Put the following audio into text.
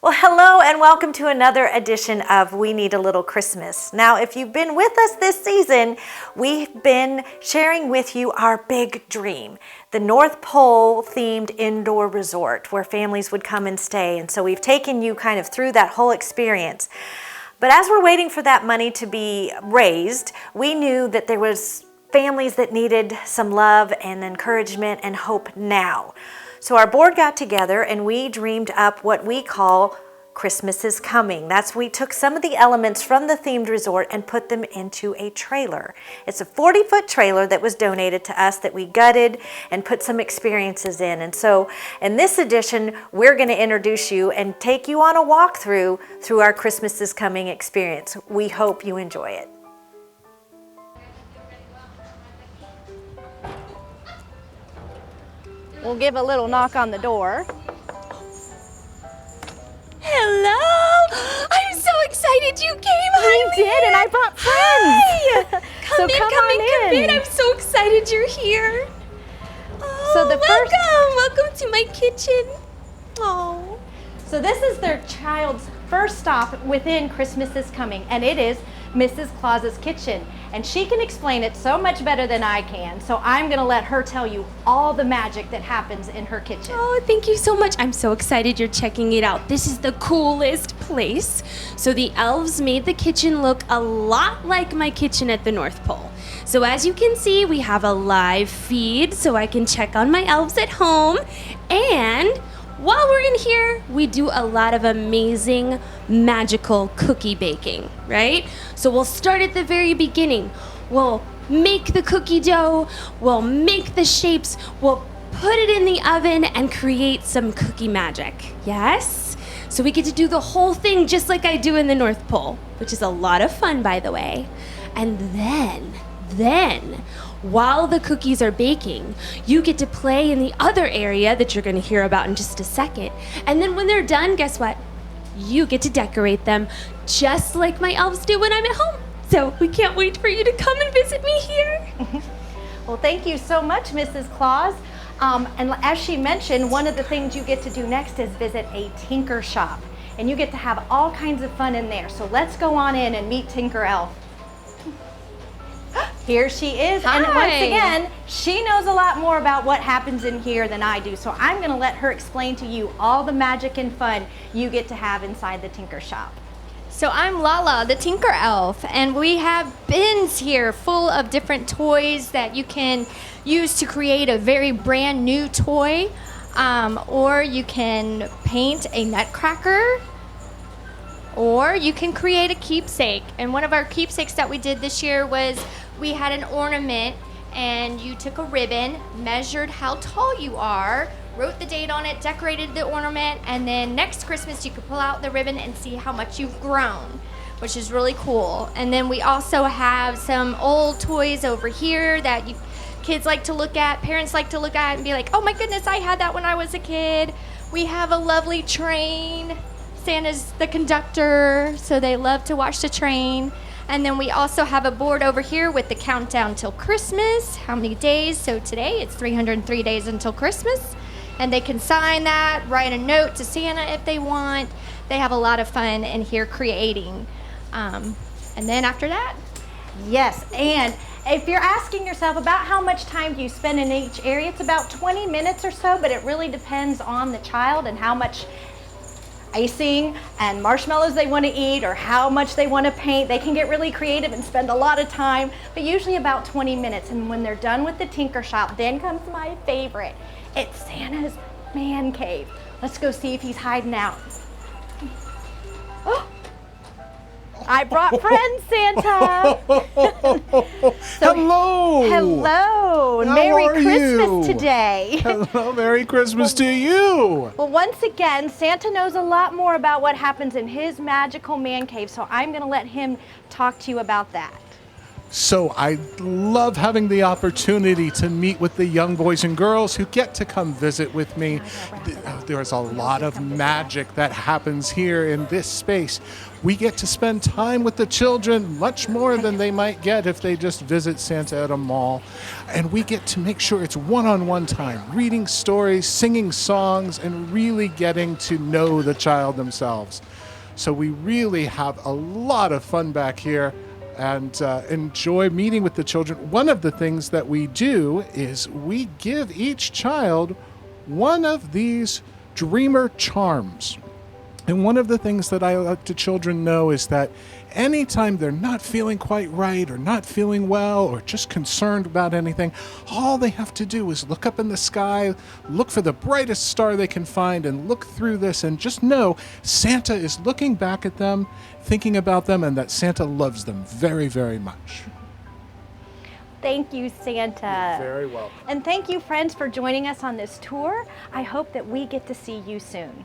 Well, hello and welcome to another edition of We Need a Little Christmas. Now, if you've been with us this season, we've been sharing with you our big dream, the North Pole themed indoor resort where families would come and stay. And so we've taken you kind of through that whole experience. But as we're waiting for that money to be raised, we knew that there was families that needed some love and encouragement and hope now. So our board got together and we dreamed up what we call Christmas is Coming. We took some of the elements from the themed resort and put them into a trailer. It's a 40-foot trailer that was donated to us that we gutted and put some experiences in. And so in this edition, we're going to introduce you and take you on a walkthrough through our Christmas is Coming experience. We hope you enjoy it. We'll give a little knock on the door. Hello! I'm so excited you came. I did, and I brought friends. Hi! Come in. I'm so excited you're here. Oh, So the welcome to my kitchen. Oh. So this is their child's first stop within Christmas is Coming, and it is Mrs. Claus's kitchen. And she can explain it so much better than I can, so I'm gonna let her tell you all the magic that happens in her kitchen. Oh, thank you so much. I'm so excited you're checking it out. This is the coolest place. So the elves made the kitchen look a lot like my kitchen at the North Pole. So as you can see, we have a live feed so I can check on my elves at home. And while we're in here, we do a lot of amazing, magical cookie baking, right? So we'll start at the very beginning. We'll make the cookie dough, we'll make the shapes, we'll put it in the oven and create some cookie magic, yes? So we get to do the whole thing just like I do in the North Pole, which is a lot of fun, by the way. And then, while the cookies are baking, you get to play in the other area that you're going to hear about in just a second. And then when they're done, guess what? You get to decorate them just like my elves do when I'm at home. So we can't wait for you to come and visit me here. Well, thank you so much, Mrs. Claus. And as she mentioned, one of the things you get to do next is visit a tinker shop. And you get to have all kinds of fun in there. So let's go on in and meet Tinker Elf. Here she is. Hi. And once again, she knows a lot more about what happens in here than I do. So I'm going to let her explain to you all the magic and fun you get to have inside the Tinker Shop. So I'm Lala, the Tinker Elf, and we have bins here full of different toys that you can use to create a very brand new toy, or you can paint a nutcracker, or you can create a keepsake. And one of our keepsakes that we did this year was we had an ornament, and you took a ribbon, measured how tall you are, wrote the date on it, decorated the ornament, and then next Christmas you could pull out the ribbon and see how much you've grown, which is really cool. And then we also have some old toys over here that kids like to look at, parents like to look at and be like, oh my goodness, I had that when I was a kid. We have a lovely train. Santa's the conductor, so they love to watch the train. And then we also have a board over here with the countdown till Christmas, how many days. So today it's 303 days until Christmas. And they can sign that, write a note to Santa if they want. They have a lot of fun in here creating. And then after that? Yes, and if you're asking yourself about how much time do you spend in each area, it's about 20 minutes or so, but it really depends on the child and how much icing and marshmallows they want to eat or how much they want to paint. They can get really creative and spend a lot of time, but usually about 20 minutes. And when they're done with the Tinker Shop, then comes my favorite. It's Santa's man cave. Let's go see if he's hiding out. Oh, I brought friends, Santa. Hello. Hello. How Merry are Christmas you? today. Hello, Merry Christmas to you. Well, once again, Santa knows a lot more about what happens in his magical man cave, so I'm going to let him talk to you about that. So I love having the opportunity to meet with the young boys and girls who get to come visit with me. There's a lot of magic that happens here in this space. We get to spend time with the children, much more than they might get if they just visit Santa at a mall. And we get to make sure it's one-on-one time, reading stories, singing songs, and really getting to know the child themselves. So we really have a lot of fun back here and enjoy meeting with the children. One of the things that we do is we give each child one of these dreamer charms. And one of the things that I let the children know is that anytime they're not feeling quite right or not feeling well or just concerned about anything, all they have to do is look up in the sky, look for the brightest star they can find, and look through this and just know Santa is looking back at them, thinking about them, and that Santa loves them very, very much. Thank you, Santa. You're very welcome. And thank you, friends, for joining us on this tour. I hope that we get to see you soon.